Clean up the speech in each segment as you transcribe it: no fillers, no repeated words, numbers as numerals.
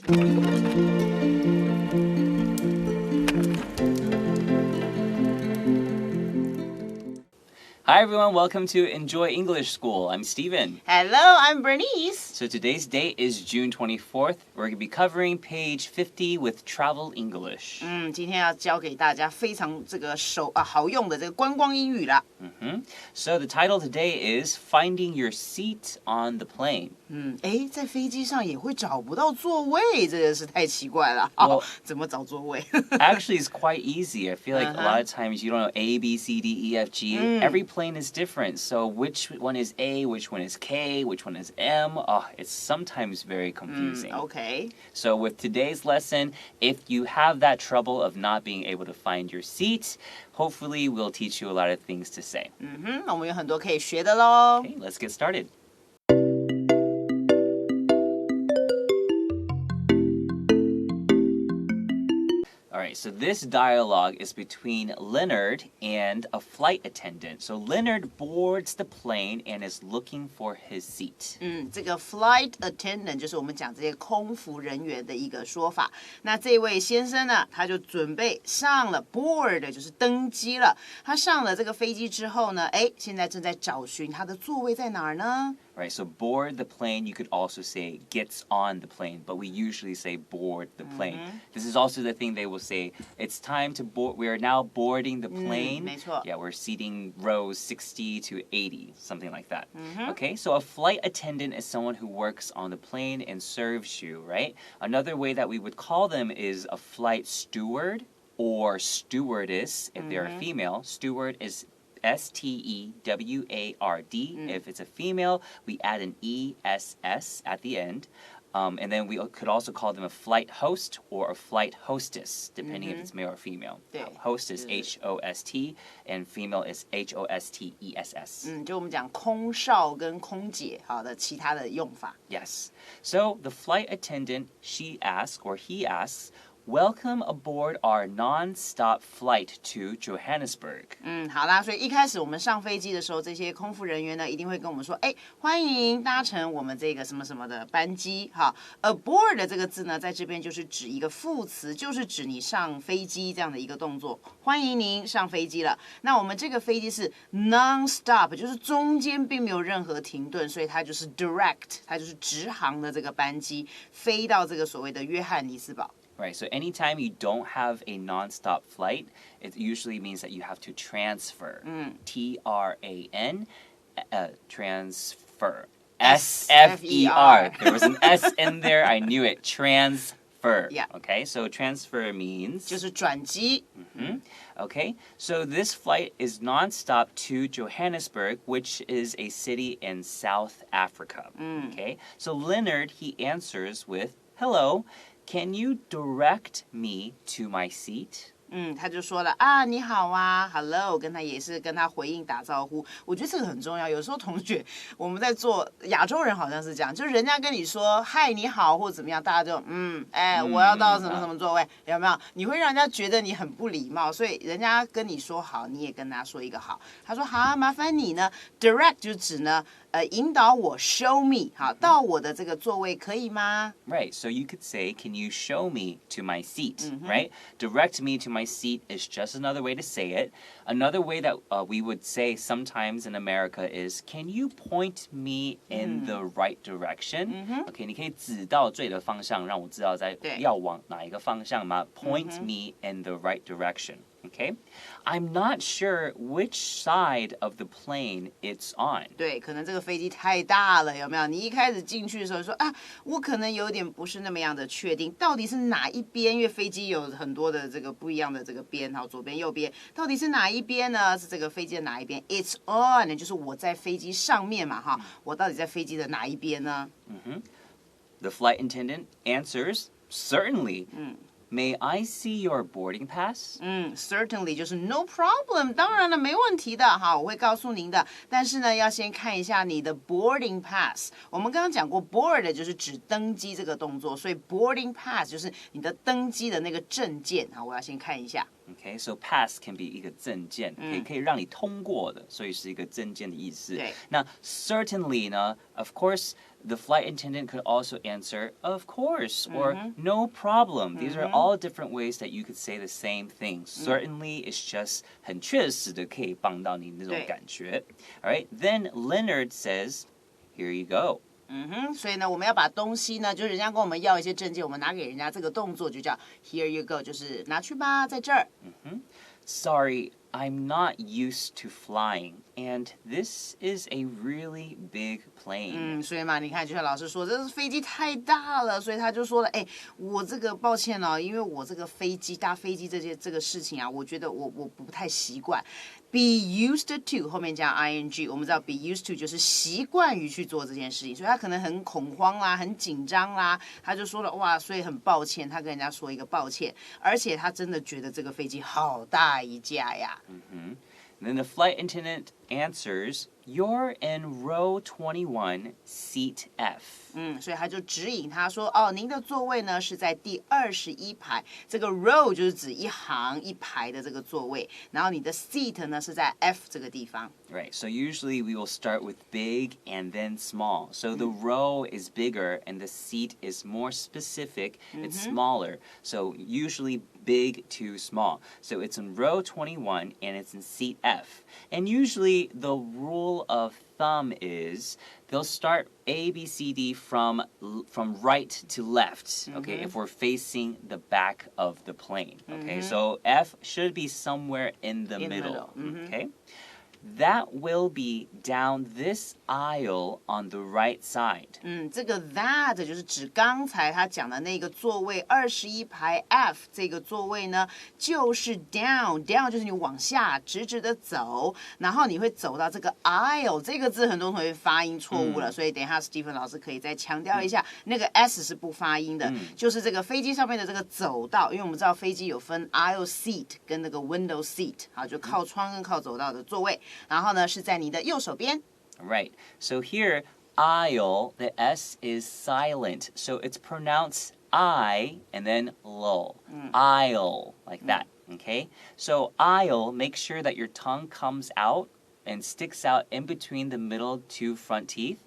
Hi everyone, welcome to Enjoy English School. I'm Stephen. Hello, I'm Bernice. So today's date is June 24th. We're going to be covering page 50 with Travel English. 今天要教给大家非常好用的这个观光英语啦。So the title today is Finding Your Seat on the Plane. 在飞机上也会找不到座位，这个是太奇怪了。怎么找座位？ Actually, it's quite easy. I feel like a lot of times you don't know A, B, C, D, E, F, G. Every plane is different. So which one is A, which one is K, which one is M? It's sometimes very confusing. Okay. So with today's lesson, if you have that trouble of not being able to find your seat, hopefully we'll teach you a lot of things to say. 我们有很多可以学的咯。Okay, let's get started. Alright, so this dialogue is between Leonard and a flight attendant. So Leonard boards the plane and is looking for his seat. 这个 flight attendant 就是我们讲这些空服人员的一个说法。那这位先生呢，他就准备上了 board， 就是登机了。他上了这个飞机之后呢，现在正在找寻他的座位在哪儿呢？ Right, so board the plane, you could also say gets on the plane, but we usually say board the plane. This is also the thing they will say, it's time to board, we are now boarding the plane. 没错。 Yeah, we're seating rows 60 to 80, something like that. Okay, so a flight attendant is someone who works on the plane and serves you, right? Another way that we would call them is a flight steward or stewardess if they're a female. Steward is S-T-E-W-A-R-D. If it's a female, we add an E-S-S at the end. And then we could also call them a flight host or a flight hostess, depending if it's male or female. Host is H-O-S-T, and female is H-O-S-T-E-S-S. 就我们讲空少跟空姐好的其他的用法。 Yes. So the flight attendant, she asks, or he asks, Welcome aboard our non-stop flight to Johannesburg. 好啦，所以一开始我们上飞机的时候，这些空服人员呢一定会跟我们说，欢迎搭乘我们这个什么什么的班机。好 ，aboard 这个字呢，在这边就是指一个副词，就是指你上飞机这样的一个动作。欢迎您上飞机了。那我们这个飞机是 non-stop， 就是中间并没有任何停顿，所以它就是 direct， 它就是直航的这个班機，飞到这个所谓的约翰尼斯堡。Right, so anytime you don't have a non-stop flight, it usually means that you have to transfer. T-R-A-N, transfer. S-F-E-R. There was an S in there, I knew it. Transfer. Yeah. Okay, so transfer means? 就是转机。Okay, so this flight is non-stop to Johannesburg, which is a city in South Africa. Okay, so Leonard, he answers with, Hello. Can you direct me to my seat? 他就说了你好啊 ，Hello， 跟他也是跟他回应打招呼。我觉得这个很重要。有时候同学我们在做，亚洲人好像是这样，就是人家跟你说嗨你好或者怎么样，大家就我要到什么什么座位，有没有？你会让人家觉得你很不礼貌，所以人家跟你说好，你也跟他说一个好。他说好啊，麻烦你呢 ，direct 就指呢。引导我 show me 好到我的这个座位可以吗 Right, so you could say, can you show me to my seat, right? Direct me to my seat is just another way to say it. Another way that we would say sometimes in America is, can you point me in the right direction? Okay, 你可以指到对的方向，让我知道要往哪一个方向吗？ Point me in the right direction. Okay, I'm not sure which side of the plane it's on. 对，可能这个飞机太大了，有没有？你一开始进去的时候说我可能有点不是那么样的确定，到底是哪一边？因为飞机有很多的这个不一样的这个边，好，左边右边，到底是哪一边呢？是这个飞机的哪一边 ？It's on， 就是我在飞机上面嘛，哈，我到底在飞机的哪一边呢？The flight attendant answers, certainly. May I see your boarding pass? Certainly 就是 no problem， 当然了，没问题的哈，我会告诉您的。但是呢，要先看一下你的 boarding pass。我们刚刚讲过 board 就是指登机这个动作，所以 boarding pass 就是你的登机的那个证件。好，我要先看一下。Okay, so pass can be 一个证件，可以让你通过的，所以是一个证件的意思。那 certainly 呢 ，of course, the flight attendant could also answer of course or no problem. These are all different ways that you could say the same thing. Certainly is just 很确实的可以帮到你那种感觉。All right, then Leonard says, here you go. 所以呢，我们要把东西呢，就是人家跟我们要一些证件，我们拿给人家，这个动作就叫 here you go， 就是拿去吧，在这儿。Sorry, I'm not used to flying, and this is a really big plane. 所以嘛，你看，就像老师说，这飞机太大了，所以他就说了，我这个抱歉哦，因为我这个搭飞机这个事情啊，我觉得我不太习惯。Be used to 后面加 ing， 我们知道 be used to 就是习惯于去做这件事情，所以他可能很恐慌啦，很紧张啦，他就说了哇，所以很抱歉，他跟人家说一个抱歉，而且他真的觉得这个飞机好大一架呀。And then the flight attendant answers, you're in row 21, seat F. 所以他就指引他说，您的座位呢是在第21排，这个 row 就是指一行一排的这个座位，然后你的 seat 呢是在 F 这个地方。Right, so usually we will start with big and then small. So the row is bigger and the seat is more specific, it's smaller. So usually big to small. So it's in row 21 and it's in seat F. And usually the rule of thumb is they'll start A, B, C, D from right to left, okay, if we're facing the back of the plane, okay? So F should be somewhere in the middle. Okay? That will be down this aisle on the right side. 这个 that 就是指刚才他讲的那个座位21排 F 这个座位呢，就是 down 就是你往下直直的走，然后你会走到这个 aisle 这个字，很多同学发音错误了，所以等一下 Stephen 老师可以再强调一下，那个 S 是不发音的，就是这个飞机上面的这个走道，因为我们知道飞机有分 aisle seat 跟那个 window seat， 好，就靠窗跟靠走道的座位。然后呢，是在你的右手边。Right. So here, aisle, the S is silent. So it's pronounced I and then lull. Aisle, like that. Okay? So aisle, make sure that your tongue comes out and sticks out in between the middle two front teeth,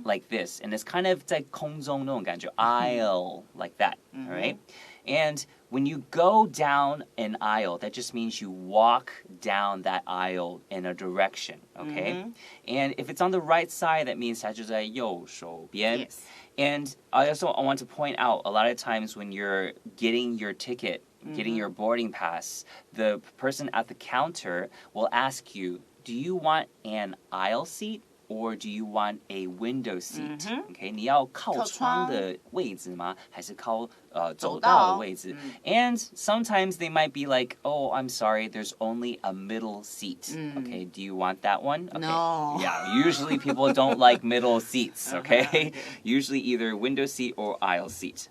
like this. And it's kind of 在空中那种感觉, aisle, like that. All right? And when you go down an aisle, that just means you walk down that aisle in a direction, okay? And if it's on the right side, that means 它就在右手边. Yes. And I want to point out, a lot of times when you're getting your ticket, getting your boarding pass, the person at the counter will ask you, do you want an aisle seat? Or do you want a window seat? Okay, 你要靠窗的位置吗？还是靠走道的位置？ And sometimes they might be like, oh, I'm sorry, there's only a middle seat. Okay, do you want that one? Okay. No. Yeah, usually people don't like middle seats, okay? Usually either window seat or aisle seat.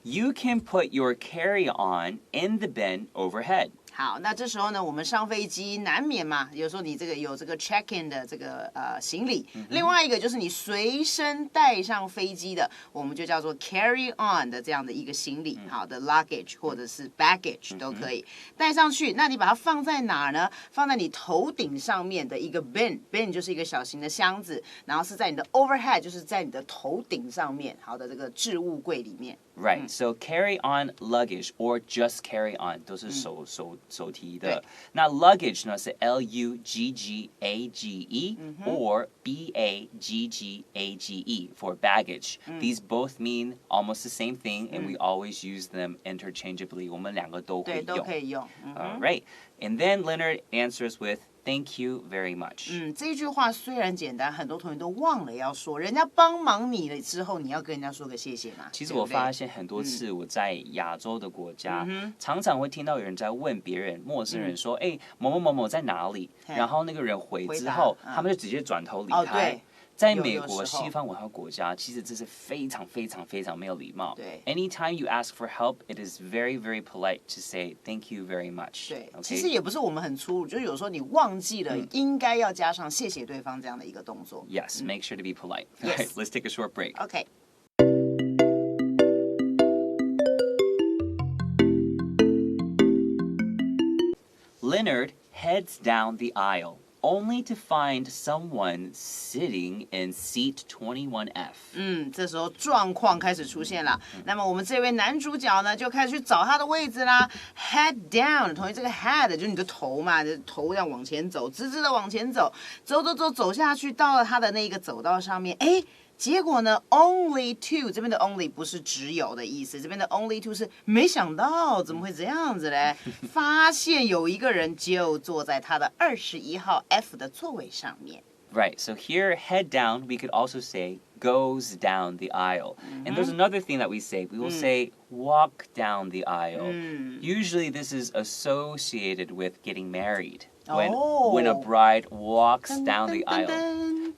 You can put your carry-on in the bin overhead. 好，那这时候呢，我们上飞机难免嘛，有时候你这个有这个 check-in 的这个行李，另外一个就是你随身带上飞机的，我们就叫做 carry on 的这样的一个行李，好的 luggage 或者是 baggage 都可以带上去。那你把它放在哪儿呢？放在你头顶上面的一个 bin 就是一个小型的箱子，然后是在你的 overhead 就是在你的头顶上面，好的这个置物柜里面。Right, so carry on luggage or just carry on 都是手提的。那 luggage 呢是 luggage or baggage for baggage. These both mean almost the same thing, and we always use them interchangeably. 我们两个都会用。对，都可以用。Right, and then Leonard answers with Thank you very much. 这句话虽然简单，很多同学都忘了要说。人家帮忙你了之后，你要跟人家说个谢谢嘛。其实我发现很多次我在亚洲的国家，常常会听到有人在问别人，陌生人说：“某某某某在哪里？”然后那个人回之后，他们就直接转头离开。在美国西方文化国家，其实这是非常非常非常没有礼貌。对 ，Anytime you ask for help, it is very very polite to say thank you very much. 对， Okay? 其实也不是我们很粗鲁，就是有时候你忘记了，应该要加上谢谢对方这样的一个动作。Yes, make sure to be polite. Yes. Right, let's take a short break. OK。Leonard heads down the aisle.Only to find someone sitting in seat 21F. 这时候状况开始出现了。那么我们这位男主角呢，就开始去找他的位置啦。Head down， 同学这个 head 就是你的头嘛，就是头这样往前走，直直的往前走，走下去，到了他的那个走道上面，结果呢 ，only two 这边的 only 不是只有的意思，这边的 only two 是没想到怎么会这样子嘞？发现有一个人就坐在他的21号 F 的座位上面。Right, so here, head down, we could also say goes down the aisle. And there's another thing that we say. We will say walk down the aisle. Usually this is associated with getting married. When a bride walks down the aisle.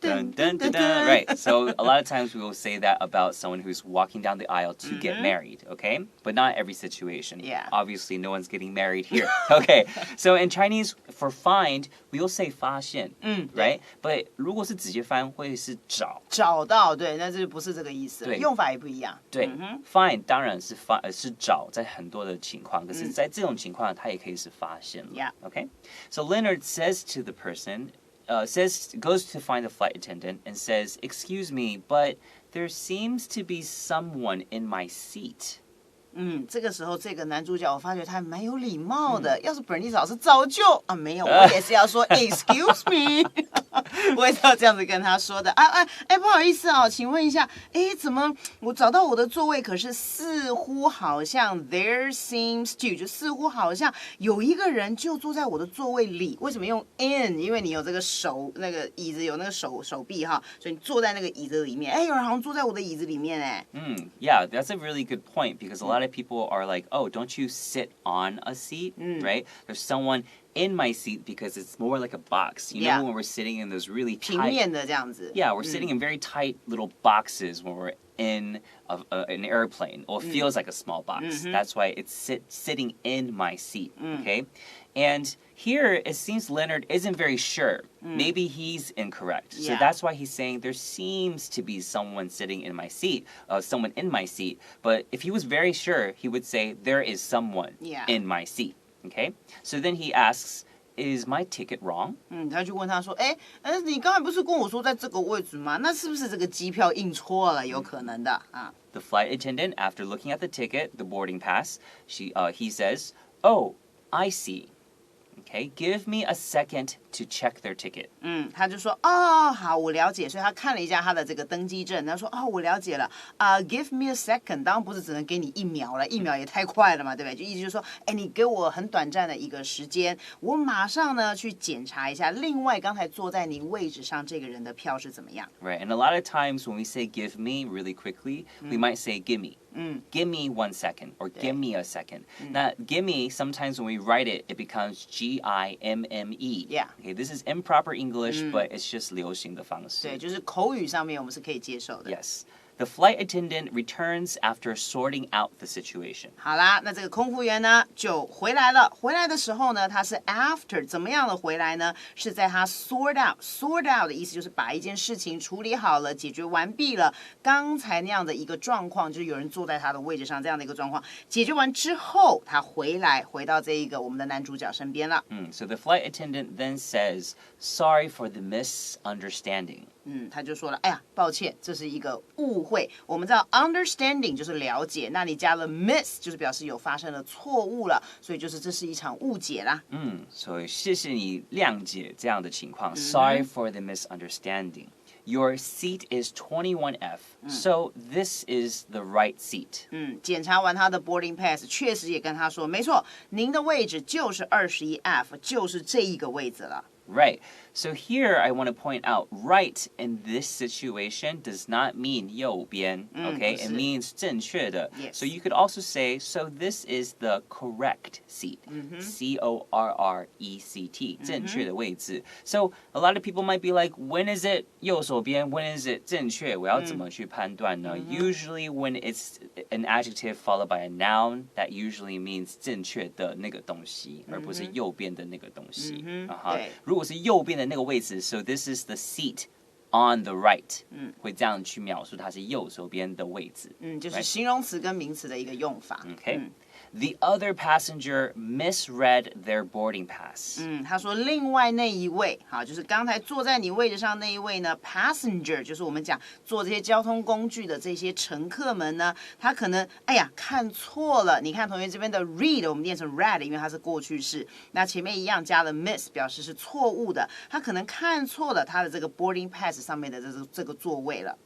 Dun, dun, dun, dun. Right, so a lot of times we will say that about someone who's walking down the aisle to get married, okay? But not every situation. Yeah. Obviously, no one's getting married here. Okay, so in Chinese, for find, we will say 发现, right? But 如果是直接翻会是找。找到，对，那这不是这个意思，用法也不一样。对，find 当然是是找，在很多的情况，可是在这种情况，它也可以是发现了。Yeah. Okay, so Leonard says to the person, goes to find the flight attendant and says, "Excuse me, but there seems to be someone in my seat." 这个时候这个男主角我发觉他蛮有礼貌的。要是 Bernice 老师早就没有，我也是要说 Excuse me 我也是要这样子跟他说的。不好意思哦，请问一下，怎么我找到我的座位，可是似乎好像 there seems to 就似乎好像有一个人就坐在我的座位里。为什么用 in？ 因为你有这个手，那个椅子有那个手臂哈，所以你坐在那个椅子里面。有人好像坐在我的椅子里面Yeah, that's a really good point because a lot of people are like, oh, don't you sit on a seat, right? There's someone in my seat because it's more like a box. You know when we're sitting in those really tight... 平面的这样子。Yeah, we're sitting in very tight little boxes when we're in an airplane. Or it feels like a small box. That's why it's sitting in my seat, okay? And here, it seems Leonard isn't very sure. Maybe he's incorrect. So that's why he's saying there seems to be someone sitting in my seat, someone in my seat. But if he was very sure, he would say there is someone in my seat. Okay? So then he asks, is my ticket wrong? 他就问他说，你刚才不是跟我说在这个位置吗？那是不是这个机票印错了？有可能的啊。The flight attendant, after looking at the ticket, the boarding pass, he says, oh, I see.Okay, give me a second to check their ticket. 他就说好，我了解，所以他看了一下他的这个登机证，他说我了解了give me a second， 当然不是只能给你1秒了，1秒也太快了嘛，对不对？就意思就是说，你给我很短暂的一个时间，我马上呢去检查一下，另外刚才坐在您位置上这个人的票是怎么样。Right, and a lot of times when we say give me really quickly, we might say give me. Give me 1 second or give me a second. Now, give me, sometimes when we write it, it becomes G-I-M-M-E. Yeah. Okay, this is improper English, but it's just 流行的方式。对，就是口语上面我们是可以接受的。Yes. The flight attendant returns after sorting out the situation. 好啦，那这个空服员呢就回来了。回来的时候呢，他是 after 怎么样的回来呢？是在他 sort out 的意思就是把一件事情处理好了，解决完毕了。刚才那样的一个状况，就是有人坐在他的位置上这样的一个状况，解决完之后，他回到这一个我们的男主角身边了。So the flight attendant then says, "Sorry for the misunderstanding." 他就说了，抱歉，这是一个误会。我们知道 understanding 就是了解，那你加了 miss 就是表示有发生了错误了，所以就是这是一场误解啦。所以谢谢你谅解这样的情况。Sorry for the misunderstanding. Your seat is 21F, so this is the right seat. 检查完他的 boarding pass， 确实也跟他说，没错，您的位置就是21F， 就是这一个位置了。Right. So here I want to point out, right in this situation does not mean 右边, okay? It means 正确的. Yes. So you could also say, so this is the correct seat. C-O-R-R-E-C-T. 正确的位置. So a lot of people might be like, when is it 右手边? When is it 正确? 我要怎么去判断呢? Usually when it's an adjective followed by a noun, that usually means 正确的那个东西, 而不是右边的那个东西. 如果是右边的那个位置 so this is the seat on the right，会这样去描述它是右手边的位置。就是形容词跟名词的一个用法。Okay.The other passenger misread their boarding pass. 他说另外那一位，好，就是刚才坐在你位置上那一位呢 ，passenger 就是我们讲坐这些交通工具的这些乘客们呢，他可能看错了。你看同学这边的 read 我们念成 read， 因为它是过去式，那前面一样加了 miss 表示是错误的，他可能看错了他的这个 boarding pass 上面的这个座位了。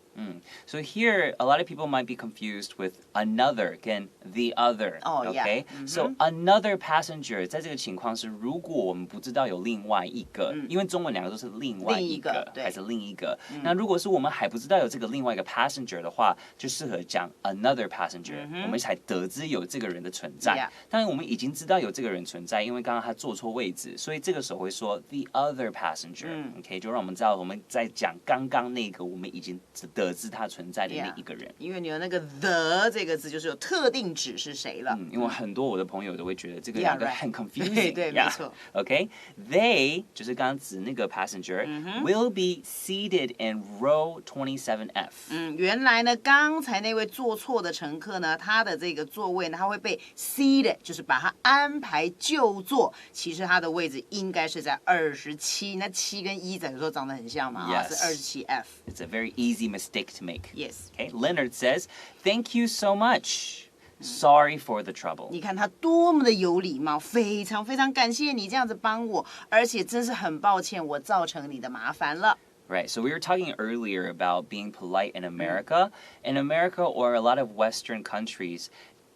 So here, a lot of people might be confused with another, again, the other. Okay? So another passenger, 在这个情况是，如果我们不知道有另外一个，因为中文两个都是另外一个还是另一个。那如果是我们还不知道有这个另外一个 passenger 的话，就适合讲 another passenger，我们才得知有这个人的存在。当然我们已经知道有这个人存在，因为刚刚他坐错位置，所以这个时候会说 the other passenger。Okay? 就让我们知道我们在讲刚刚那个我们已经得知他存在的那一个人，因为你有那个 the 这个字，就是有特定指是谁了。因为很多我的朋友都会觉得这个两个很 confusing。对，没错。Okay, they 就是刚刚指那个 passenger will be seated in row 27F。原来呢，刚才那位坐错的乘客呢，他的这个座位呢，他会被 seated， 就是把他安排就座。其实他的位置应该是在27，那7跟1有时候长得很像嘛，是27F。It's a very easy mistake to make. Yes. Okay, Leonard says, "Thank you so much. Sorry for the trouble." 你看他多么的有礼貌，非常非常感谢你这样子帮我，而且真是很抱歉我造成你的麻烦了。Right, so we were talking earlier about being polite in America. In America or a lot of Western countries,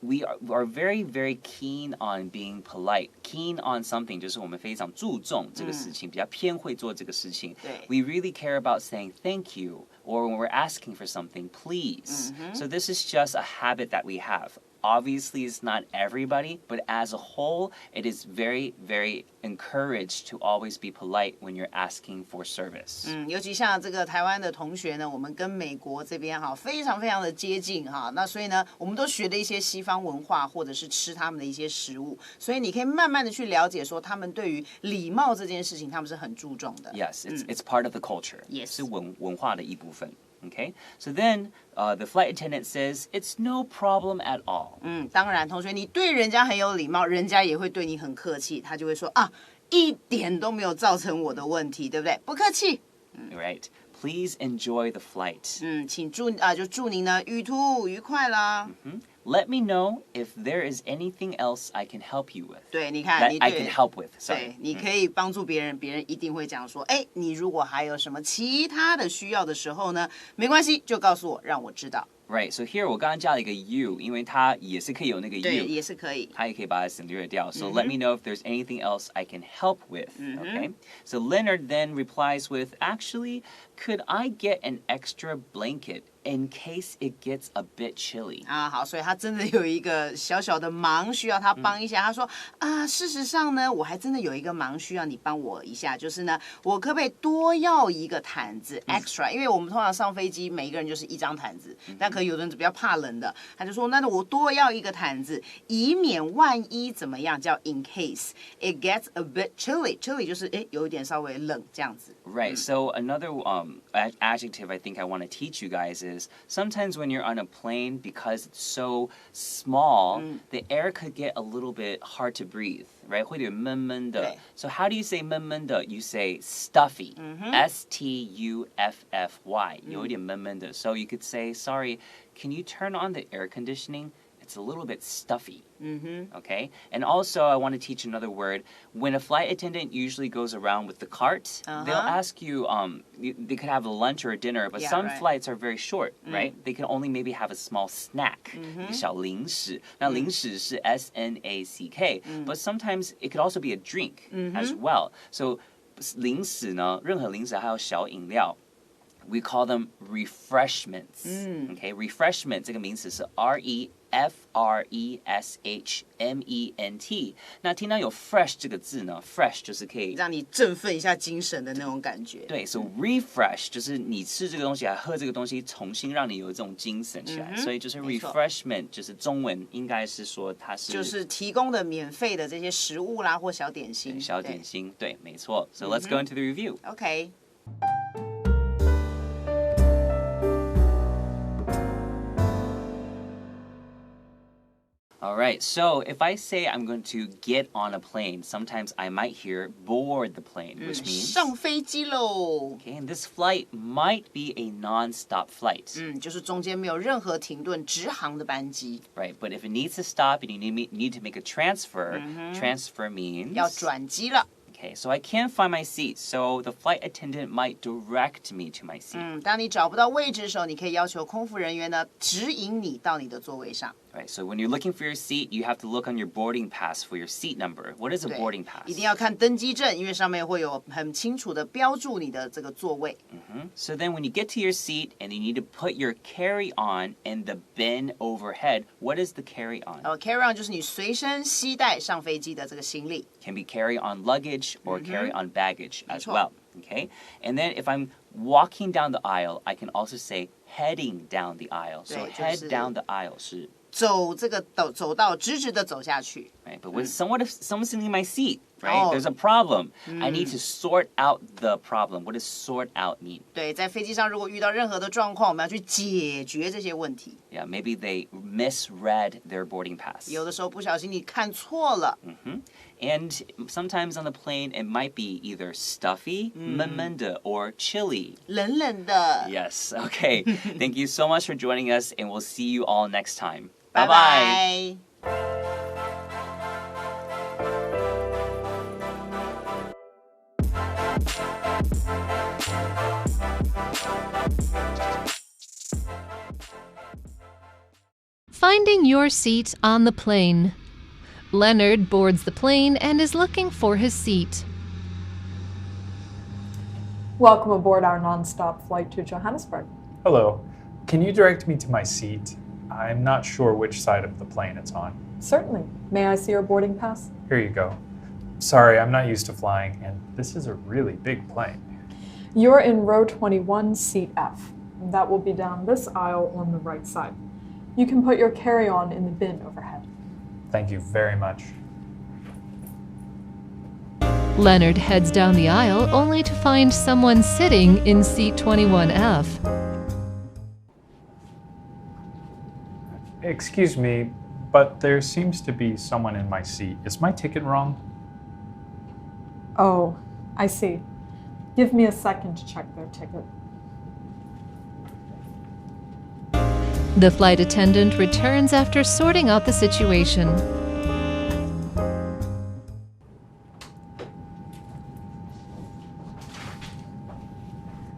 we are very, very keen on being polite. Keen on something 就是我们非常注重这个事情，比较偏会做这个事情。We really care about saying thank you, or when we're asking for something, please. So this is just a habit that we have. Obviously, it's not everybody, but as a whole, it is very, very encouraged to always be polite when you're asking for service. 尤其像这个台湾的同学呢，我们跟美国这边非常非常的接近那所以呢，我们都学了一些西方文化，或者是吃他们的一些食物，所以你可以慢慢的去了解说，他们对于礼貌这件事情，他们是很注重的。Yes, it's part of the culture. Yes. 是文化的一部分。Okay, so then the flight attendant says, "It's no problem at all." 当然，同学，你对人家很有礼貌，人家也会对你很客气，他就会说一点都没有造成我的问题，对不对？不客气。Right. Please enjoy the flight. 请祝您呢旅途愉快啦。Let me know if there is anything else I can help you with. 对，你看， That I can help with. 对， Sorry. 你可以帮助别人，别人一定会讲说，你如果还有什么其他的需要的时候呢，没关系，就告诉我，让我知道。Right, so here 我刚刚加了一个 you， 因为它也是可以有那个 you， 对，也是可以。它也可以把它省略掉。So let me know if there's anything else I can help with. Okay. So Leonard then replies with, "Actually, could I get an extra blanket in case it gets a bit chilly?" 好，所以他真的有一个小小的忙需要他帮一下。他说事实上呢，我还真的有一个忙需要你帮我一下，就是呢，我可不可以多要一个毯子 extra？因为我们通常上飞机，每一个人就是一张毯子，但可能有的人比较怕冷的，他就说，那我多要一个毯子，以免万一怎么样，叫 in case it gets a bit chilly。chilly 就是有一点稍微冷这样子。Right, so another adjective I think I want to teach you guys is sometimes when you're on a plane, because it's so small, the air could get a little bit hard to breathe, right? 会有点闷闷的。So how do you say 闷闷的? You say stuffy, S-T-U-F-F-Y, 有一点闷闷的。So you could say, sorry, can you turn on the air conditioning? It's a little bit stuffy. Okay? And also, I want to teach another word. When a flight attendant usually goes around with the cart, they'll ask you, they could have a lunch or a dinner, but some flights are very short, right? They can only maybe have a small snack, 一个小零食。那零食是 S-N-A-C-K, but sometimes it could also be a drink as well. So 零食呢，任何零食还有小饮料。We call them refreshments. Okay, refreshment 这个名词是 R-E-F-R-E-S-H-M-E-N-T。那听到有 fresh 这个字呢 ，fresh 就是可以让你振奋一下精神的那种感觉。对 ，so refresh 就是你吃这个东西，还喝这个东西，重新让你有这种精神起来。所以就是 refreshment 就是中文应该是说它是就是提供的免费的这些食物啦或小点心。小点心，对，没错。So let's go into the review. Okay. All right, so if I say I'm going to get on a plane, sometimes I might hear board the plane, which means 上飞机喽。Okay, and this flight might be a non-stop flight. 就是中间没有任何停顿，直航的班机。Right, but if it needs to stop and you need to make a transfer, transfer means 要转机了。Okay, so I can't find my seat, so the flight attendant might direct me to my seat. 当你找不到位置的时候，你可以要求空服人员呢指引你到你的座位上。Right, so when you're looking for your seat, you have to look on your boarding pass for your seat number. What is a boarding pass? 一定要看登机证，因为上面会有很清楚的标注你的这个座位。So then when you get to your seat and you need to put your carry-on in the bin overhead, what is the carry-on? Carry-on 就是你随身携带上飞机的这个行李。Can be carry-on luggage or carry-on baggage as well. Okay, and then if I'm walking down the aisle, I can also say heading down the aisle. So head down the aisle 是走这个走道直直的走下去。Right, but with someone's sitting in my seat, right? There's a problem. I need to sort out the problem. What does sort out mean? 对，在飞机上如果遇到任何的状况，我们要去解决这些问题。Yeah, maybe they misread their boarding pass. 有的时候不小心你看错了。And sometimes on the plane, it might be either stuffy, 闷闷的, or chilly. 冷冷的。Yes, okay. Thank you so much for joining us, and we'll see you all next time. 拜拜。Finding your seat on the plane. Leonard boards the plane and is looking for his seat. Welcome aboard our non-stop flight to Johannesburg. Hello. Can you direct me to my seat? I'm not sure which side of the plane it's on. Certainly. May I see your boarding pass? Here you go. Sorry, I'm not used to flying, and this is a really big plane. You're in row 21, seat F. That will be down this aisle on the right side. You can put your carry-on in the bin overhead. Thank you very much. Leonard heads down the aisle only to find someone sitting in seat 21F. Excuse me, but there seems to be someone in my seat. Is my ticket wrong? Oh, I see. Give me a second to check their ticket. The flight attendant returns after sorting out the situation.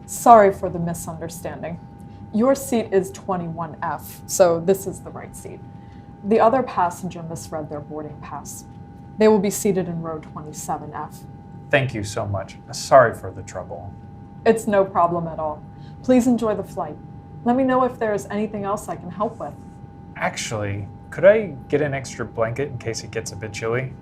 Sorry for the misunderstanding. Your seat is 21F, so this is the right seat. The other passenger misread their boarding pass. They will be seated in row 27F. Thank you so much. Sorry for the trouble. It's no problem at all. Please enjoy the flight. Let me know if there is anything else I can help with. Actually, could I get an extra blanket in case it gets a bit chilly?